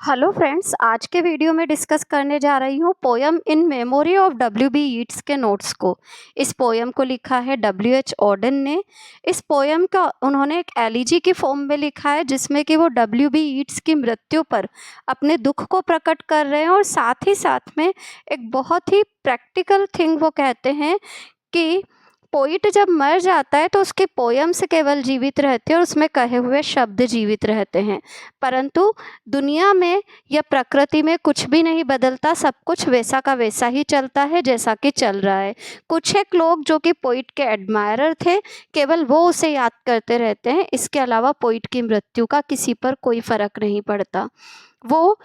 Hello friends, आज के video में डिस्कस करने जा रही हूँ poem in memory of W B Yeats के नोट्स को। इस पोयम को लिखा है डब्ल्यू एच ऑर्डन ने। इस पोयम का उन्होंने एक एलिजी की फॉर्म में लिखा है, जिसमें कि वो डब्ल्यू बी यीट्स की मृत्यु पर अपने दुख को प्रकट कर रहे हैं और साथ ही साथ में एक बहुत ही प्रैक्टिकल थिंग वो कहते हैं कि पोइट जब मर जाता है तो उसके पोयम्स केवल जीवित रहते हैं और उसमें कहे हुए शब्द जीवित रहते हैं, परंतु दुनिया में या प्रकृति में कुछ भी नहीं बदलता। सब कुछ वैसा का वैसा ही चलता है जैसा कि चल रहा है। कुछ एक लोग जो कि पोइट के एडमायरर थे, केवल वो उसे याद करते रहते हैं। इसके अलावा पोइट की मृत्यु का किसी पर कोई फर्क नहीं पड़ता। वो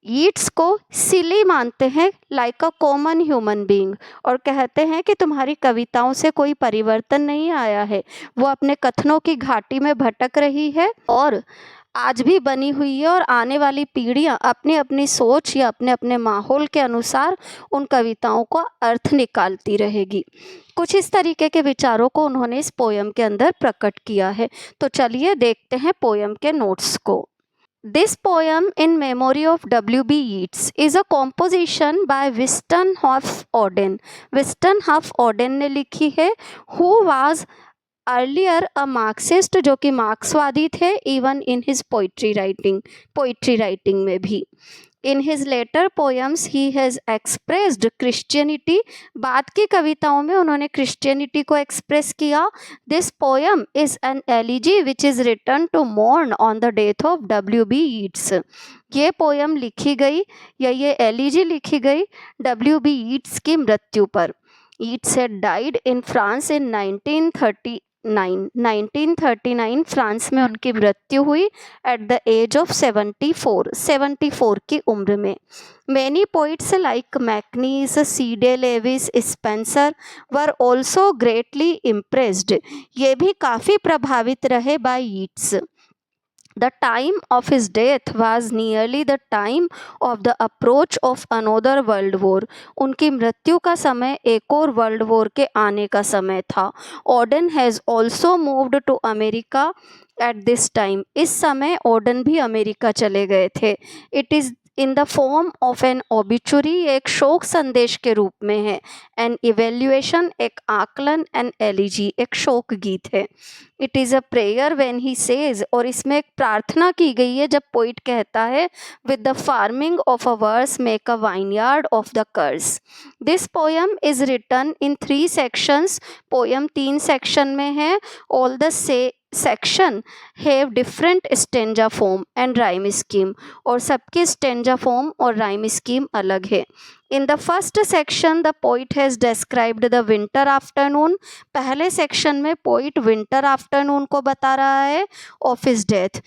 यीट्स को सिली मानते हैं, like a common human being, और कहते हैं कि तुम्हारी कविताओं से कोई परिवर्तन नहीं आया है। वो अपने कथनों की घाटी में भटक रही है और आज भी बनी हुई है, और आने वाली पीढ़ियां अपनी अपनी सोच या अपने अपने माहौल के अनुसार उन कविताओं को अर्थ निकालती रहेगी। कुछ इस तरीके के विचारों को उन्होंने इस पोयम के अंदर प्रकट किया है। तो चलिए देखते हैं पोयम के नोट्स को। This poem in memory of W.B. Yeats is a composition by Winston Hoff Auden. Winston Hoff Auden ने लिखी है, who was earlier a Marxist, जो कि मार्क्सवादी थे, even in his poetry writing में भी। In his later poems he has expressed Christianity. बाद की कविताओं में उन्होंने क्रिश्चियनिटी को एक्सप्रेस किया। This poem is an elegy which is written to mourn on the death of W.B. Yeats. ये पोयम लिखी गई या ये एलिजी लिखी गई W.B. Yeats की मृत्यु पर। Yeats had died in France in 1939 France में उनकी मृत्यु हुई एट द एज ऑफ 74 की उम्र में। Many poets like MacNeice, C Day Lewis, Spender were also greatly impressed. ये भी काफ़ी प्रभावित रहे by Yeats. The time of his death was nearly the time of the approach of another world war. उनकी मृत्यु का समय एक और वर्ल्ड वॉर के आने का समय था। Auden has also moved to America at this time. इस समय ऑर्डन भी अमेरिका चले गए थे। It is in the form of an obituary, एक शोक संदेश के रूप में है। एन इवेल्युएशन, एक आकलन। एन एलिजी, एक शोक गीत है। It is a prayer when he says, और इसमें एक प्रार्थना की गई है जब पोइट कहता है, with the farming of a verse make a vineyard of the curse. This poem is written in 3 sections. Poem 3 section में है। All the section have different stanza form and rhyme scheme, और सबकी stanza form और rhyme scheme अलग है। In the first section the poet has described the winter afternoon. पहले section में poet winter afternoon को बता रहा है of his death.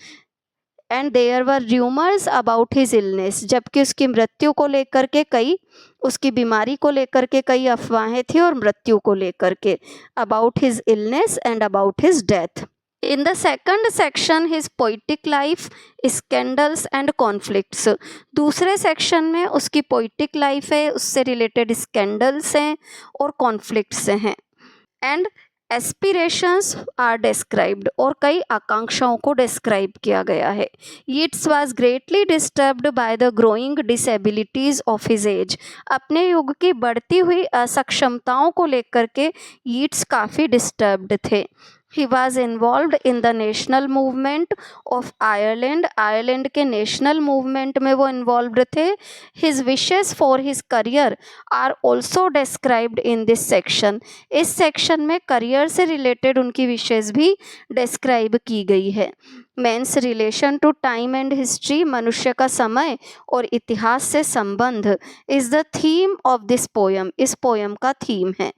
And there were rumours about his illness, जबकि उसकी मृत्यु को लेकर के उसकी बीमारी को लेकर के कई अफवाहें थी, और मृत्यु को लेकर के about his illness and about his death. In the second section, his poetic life, scandals and conflicts. दूसरे सेक्शन में उसकी पोइटिक लाइफ है, उससे रिलेटेड स्कैंडल्स हैं और कॉन्फ्लिक्ट्स हैं। एंड एस्पिरेशंस आर डिस्क्राइब्ड, और कई आकांक्षाओं को डिस्क्राइब किया गया है। Yeats was greatly disturbed by the growing disabilities of his age. अपने युग की बढ़ती हुई असक्षमताओं को लेकर के यीट्स काफ़ी डिस्टर्ब्ड थे। He was involved in the national movement of Ireland. Ireland के नेशनल मूवमेंट में वो इन्वॉल्व थे। His wishes for his career are also described in this section. इस सेक्शन में करियर से रिलेटेड उनकी विशेष भी डिस्क्राइब की गई है। Man's relation to time and history, मनुष्य का समय और इतिहास से संबंध, is the theme of this poem. इस पोयम का थीम है।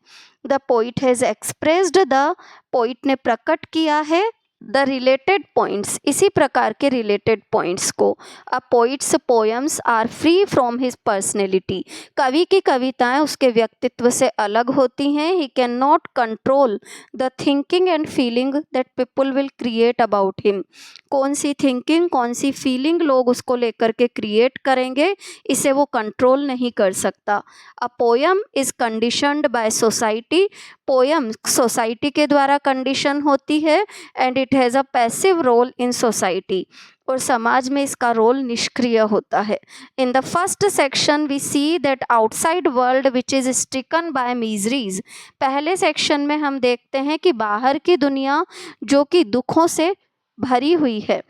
The poet has expressed, the poet ने प्रकट किया है, द रिलेटेड पॉइंट्स, इसी प्रकार के रिलेटेड पॉइंट्स को। A poets poems are free from his personality. कवि की कविताएं उसके व्यक्तित्व से अलग होती हैं। He can not control the thinking and feeling that people will create about him. कौन सी थिंकिंग, कौन सी फीलिंग लोग उसको लेकर के क्रिएट करेंगे, इसे वो कंट्रोल नहीं कर सकता। A poem is conditioned by society. Poem society के द्वारा कंडीशन होती है and it has a passive role in society, और समाज में इसका रोल निष्क्रिय होता है। In the first section we see that outside world which is stricken by miseries, पहले सेक्शन में हम देखते हैं कि बाहर की दुनिया जो कि दुखों से भरी हुई है,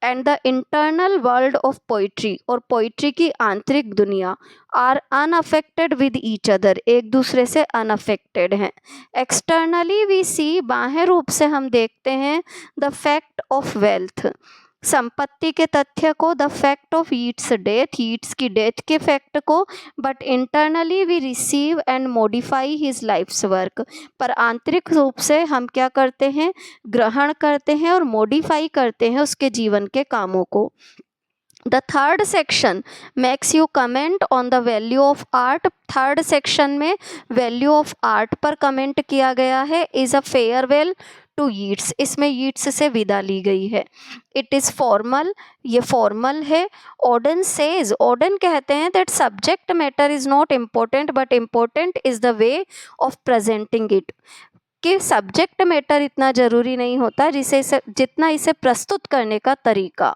and the internal world of poetry, और पोइट्री की आंतरिक दुनिया are unaffected with each other, एक दूसरे से अनअफेक्टेड हैं। एक्सटर्नली वी सी, बाह्य रूप से हम देखते हैं द फैक्ट ऑफ वेल्थ, संपत्ति के तथ्य को, the fact of Yeats death, Yeats की डेथ के फैक्ट को, but internally we receive and modify his life's work, पर आंतरिक रूप से हम क्या करते हैं, ग्रहण करते हैं और मॉडिफाई करते हैं उसके जीवन के कामों को। The third section makes you comment on the value of art, third section में वैल्यू ऑफ आर्ट पर कमेंट किया गया है। Is a farewell to Yeats, इसमें यीट्स से विदा ली गई है। इट इज़ फॉर्मल, ये फॉर्मल है। ऑडन सेज, ऑडन कहते हैं that subject matter is not important but important is the way of presenting it, कि सब्जेक्ट मैटर इतना ज़रूरी नहीं होता जितना इसे प्रस्तुत करने का तरीका।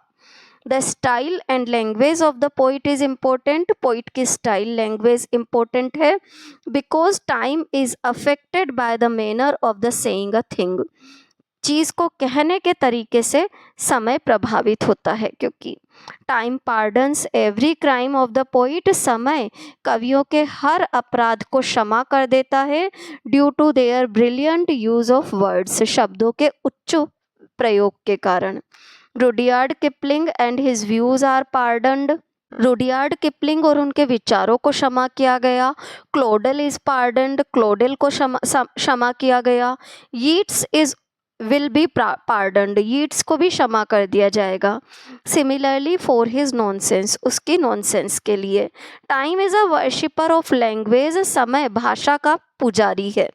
The style and language of the poet is important, poet की स्टाइल लैंग्वेज इम्पोर्टेंट है। Because time is affected by the manner of the saying a thing, चीज़ को कहने के तरीके से समय प्रभावित होता है, क्योंकि time pardons every crime of the poet, समय कवियों के हर अपराध को क्षमा कर देता है। Due to their brilliant use of words, शब्दों के उच्च प्रयोग के कारण। Rudyard Kipling and his views are pardoned, Rudyard Kipling और उनके विचारों को क्षमा किया गया। क्लोडेल इज पार्डन्ड, क्लोडेल को क्षमा किया गया। Yeats is will be pardoned, Yeats को भी क्षमा कर दिया जाएगा। सिमिलरली फॉर हिज नॉनसेंस, उसकी नॉनसेंस के लिए। Time is a worshipper of language, समय भाषा का पुजारी है।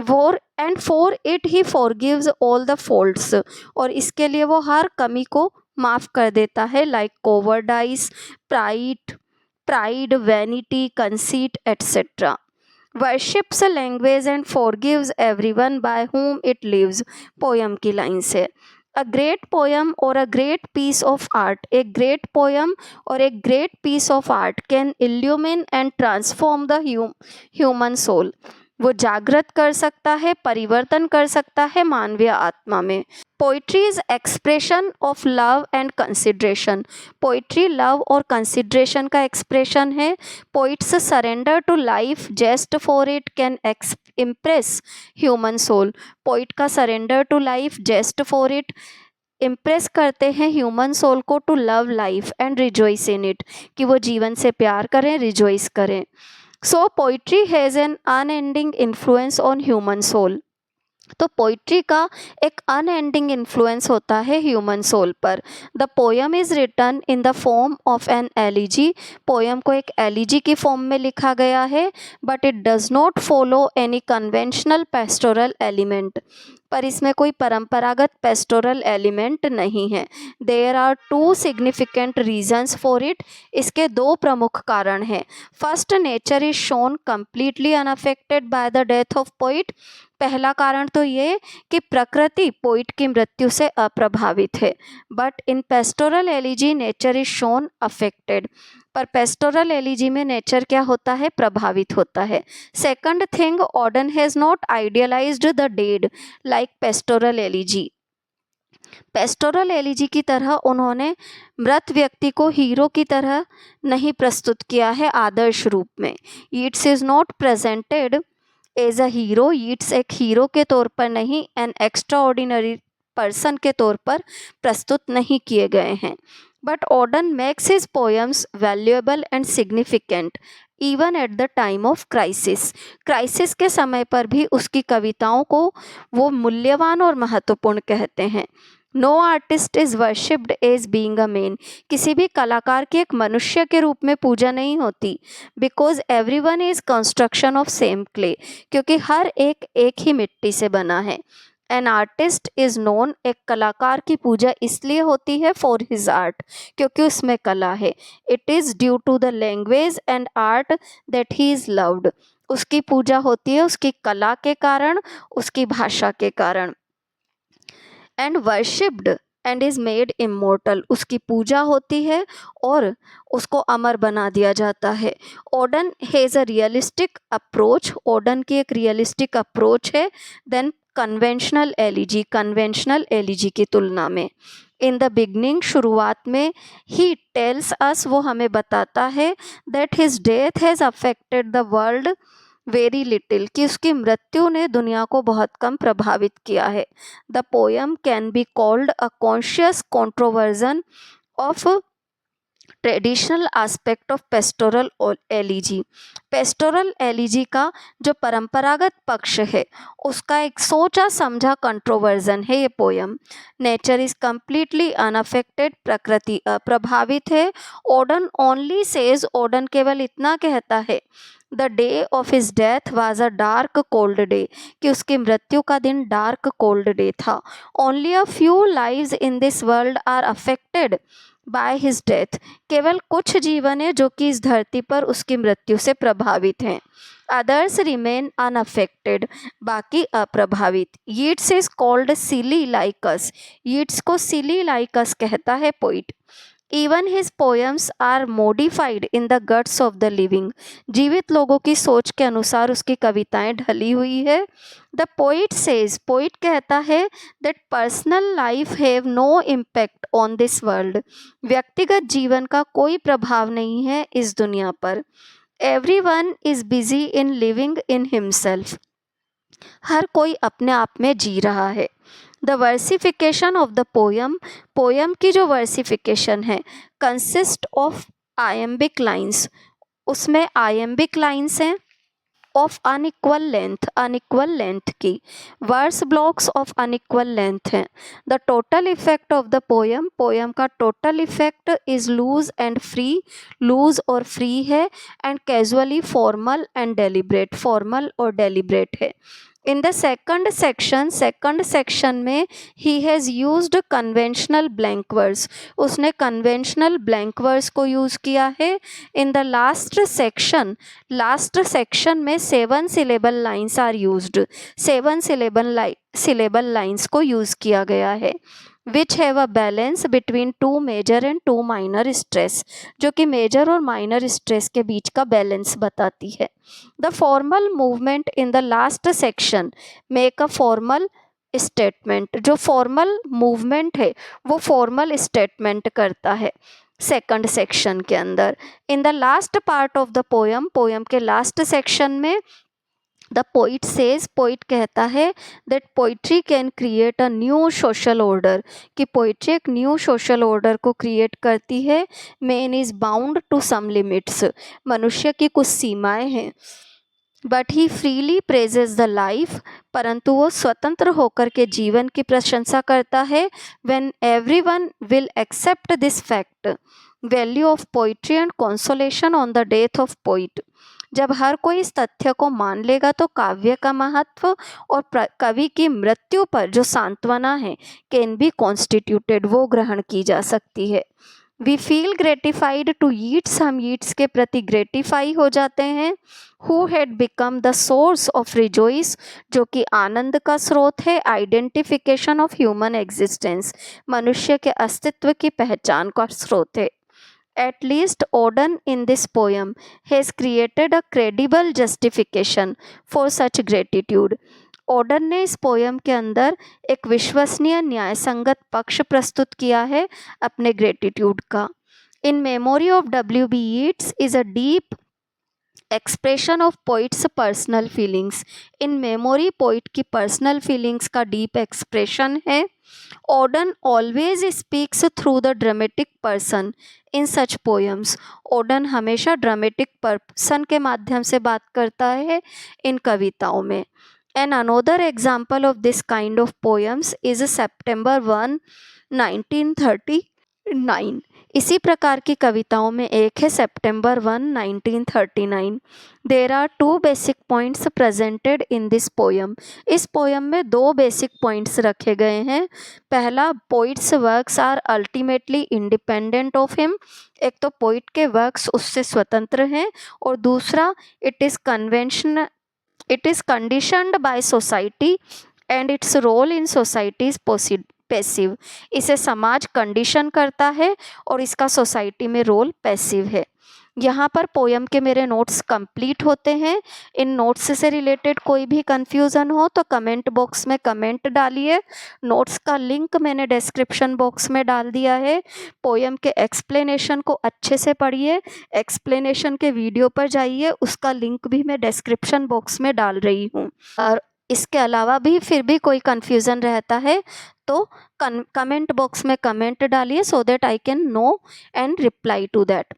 For it he forgives all the faults, और इसके लिए वो हर कमी को माफ कर देता है। Like cowardice, pride, vanity, conceit etcetera. worships a language and forgives everyone by whom it lives, poem की लाइन से। A great poem or a great piece of art, एक great poem और एक great piece of art can illumine and transform the human soul, वो जागृत कर सकता है, परिवर्तन कर सकता है मानवीय आत्मा में। Poetry is expression of love and consideration, poetry love और कंसिडरेशन का एक्सप्रेशन है। Poets surrender to life just for it can impress human soul, poet का surrender to life just for it impress करते हैं ह्यूमन सोल को, to love life and rejoice in it, कि वो जीवन से प्यार करें, रिजॉइस करें। So poetry has an unending influence on human soul, तो पोइट्री का एक अनएंडिंग इन्फ्लुएंस होता है ह्यूमन सोल पर। The poem is written in the form of an elegy, poem को एक एलिजी की फॉर्म में लिखा गया है। But it does not follow any conventional pastoral element, पर इसमें कोई परंपरागत पेस्टोरल एलिमेंट नहीं है। There are two significant reasons for it, इसके दो प्रमुख कारण हैं। First, nature is shown completely unaffected by the death of poet, पहला कारण तो ये कि प्रकृति पोइट की मृत्यु से अप्रभावित है। But in pastoral elegy nature is shown affected, पर पेस्टोरल एलिजी में नेचर क्या होता है, प्रभावित होता है। Second thing, Auden has not idealised the dead like pastoral elegy, pastoral elegy की तरह उन्होंने मृत व्यक्ति को हीरो की तरह नहीं प्रस्तुत किया है आदर्श रूप में। Yeats is not presented as a hero, Yeats एक हीरो के तौर पर नहीं, एन एक्स्ट्रा ऑर्डिनरी पर्सन के तौर पर प्रस्तुत नहीं किए गए हैं। But Auden makes his poems valuable and significant even at the time of crisis, crisis के समय पर भी उसकी कविताओं को वो मूल्यवान और महत्वपूर्ण कहते हैं। No artist is worshipped as being a man, किसी भी कलाकार की एक मनुष्य के रूप में पूजा नहीं होती। Because everyone is construction of same clay, क्योंकि हर एक ही मिट्टी से बना है। एन आर्टिस्ट इज नोन, एक कलाकार की पूजा इसलिए होती है फॉर हिज आर्ट, क्योंकि उसमें कला है। It is due to the language and art that he is loved, उसकी पूजा होती है उसकी कला के कारण, उसकी भाषा के कारण। And worshipped and is made immortal, उसकी पूजा होती है और उसको अमर बना दिया जाता है। Odean has a realistic approach, Odean की एक रियलिस्टिक अप्रोच है देन कन्वेंशनल एलिजी की तुलना में। इन द बिगनिंग, शुरुआत में, ही टेल्स अस, वो हमें बताता है that his death has affected the world very little, कि उसकी मृत्यु ने दुनिया को बहुत कम प्रभावित किया है। The poem can be called a conscious controversion of traditional aspect of pastoral elegy, pastoral elegy का जो परंपरागत पक्ष है उसका एक सोचा समझा कंट्रोवर्जन है ये poem. Nature is completely unaffected, प्रकृति अप्रभावित है। ओडन ओनली सेज, ओडन केवल इतना कहता है the day of his death was a dark cold day, कि उसकी मृत्यु का दिन डार्क कोल्ड डे था। Only a few lives in this world are affected by his death, केवल कुछ जीवन है जो कि इस धरती पर उसकी मृत्यु से प्रभावित हैं। अदर्स रिमेन अनअफेक्टेड, बाकी अप्रभावित। Yeats is called silly like us, Yeats को सिली लाइकस कहता है poet. Even his poems are modified in the guts of the living, जीवित लोगों की सोच के अनुसार उसकी कविताएं ढली हुई है। द पोइट सेज, पोइट कहता है that personal life have no impact on this world, व्यक्तिगत जीवन का कोई प्रभाव नहीं है इस दुनिया पर। Everyone is busy in living in himself, हर कोई अपने आप में जी रहा है। The versification of the poem, poem की जो वर्सिफिकेशन है कंसिस्ट ऑफ आयम्बिक लाइन्स, उसमें आयम्बिक लाइन्स हैं ऑफ अनइक्वल लेंथ की, verse blocks of unequal length हैं। The total effect of the poem, poem का total effect is loose and free, loose और free है, and casually formal and deliberate, formal और deliberate है। In the second section में he has used conventional blank verse, उसने conventional blank verse को use किया है। इन द लास्ट सेक्शन में 7 syllable lines are used, 7 syllable lines को use किया गया है। Which have a balance between 2 major and 2 minor stress, जो कि मेजर और माइनर स्ट्रेस के बीच का बैलेंस बताती है। The formal movement in the last section make a formal statement, जो फॉर्मल मूवमेंट है वो फॉर्मल स्टेटमेंट करता है सेकंड सेक्शन के अंदर। In the last part of the poem, poem के लास्ट सेक्शन में द पोइट सेज, पोइट कहता है that poetry can create a new social order, कि पोइट्री एक न्यू सोशल ऑर्डर को क्रिएट करती है। Man is bound to some limits, मनुष्य की कुछ सीमाएं हैं। But he freely praises the life, परंतु वो स्वतंत्र होकर के जीवन की प्रशंसा करता है। When everyone will accept this fact, value of poetry and consolation on the death of poet, जब हर कोई इस तथ्य को मान लेगा तो काव्य का महत्व और कवि की मृत्यु पर जो सांत्वना है कैन बी कॉन्स्टिट्यूटेड, वो ग्रहण की जा सकती है। We feel gratified to Yeats, हम यीट्स के प्रति ग्रेटिफाई हो जाते हैं। Who had become the source of rejoice, जो कि आनंद का स्रोत है। आइडेंटिफिकेशन ऑफ ह्यूमन एग्जिस्टेंस, मनुष्य के अस्तित्व की पहचान का स्रोत है। At least Auden in this poem has created a credible justification for such gratitude. Odean ने इस पोयम के अंदर एक विश्वसनीय न्याय संगत पक्ष प्रस्तुत किया है अपने ग्रेटिट्यूड का। In memory of W.B. Yeats is a deep expression of poet's personal feelings, in memory poet की पर्सनल फीलिंग्स का डीप एक्सप्रेशन है। Auden always speaks through the dramatic person in such poems, Auden हमेशा dramatic person के माध्यम से बात करता है इन कविताओं में। An another example of this kind of poems is September 1, 1939, इसी प्रकार की कविताओं में एक है September 1, 1939। There are 2 basic points presented in this poem. इस पोयम में 2 बेसिक पॉइंट्स रखे गए हैं। पहला, poet's works are ultimately independent of him. एक तो पोइट के वर्क्स उससे स्वतंत्र हैं, और दूसरा, it is conditioned by society and its role in society is passive. इसे समाज कंडीशन करता है और इसका सोसाइटी में रोल पैसिव है। यहाँ पर पोयम के मेरे नोट्स कंप्लीट होते हैं। इन नोट्स से रिलेटेड कोई भी कंफ्यूजन हो तो कमेंट बॉक्स में कमेंट डालिए। नोट्स का लिंक मैंने डिस्क्रिप्शन बॉक्स में डाल दिया है। पोयम के एक्सप्लेनेशन को अच्छे से पढ़िए। एक्सप्लेनेशन के वीडियो पर जाइए, उसका लिंक भी मैं डिस्क्रिप्शन बॉक्स में डाल रही हूँ। और इसके अलावा भी फिर भी कोई कन्फ्यूज़न रहता है तो कमेंट बॉक्स में कमेंट डालिए, so that I can know and reply to that.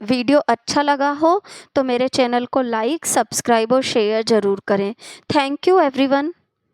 Video अच्छा लगा हो तो मेरे चैनल को लाइक, सब्सक्राइब और शेयर ज़रूर करें। Thank you everyone.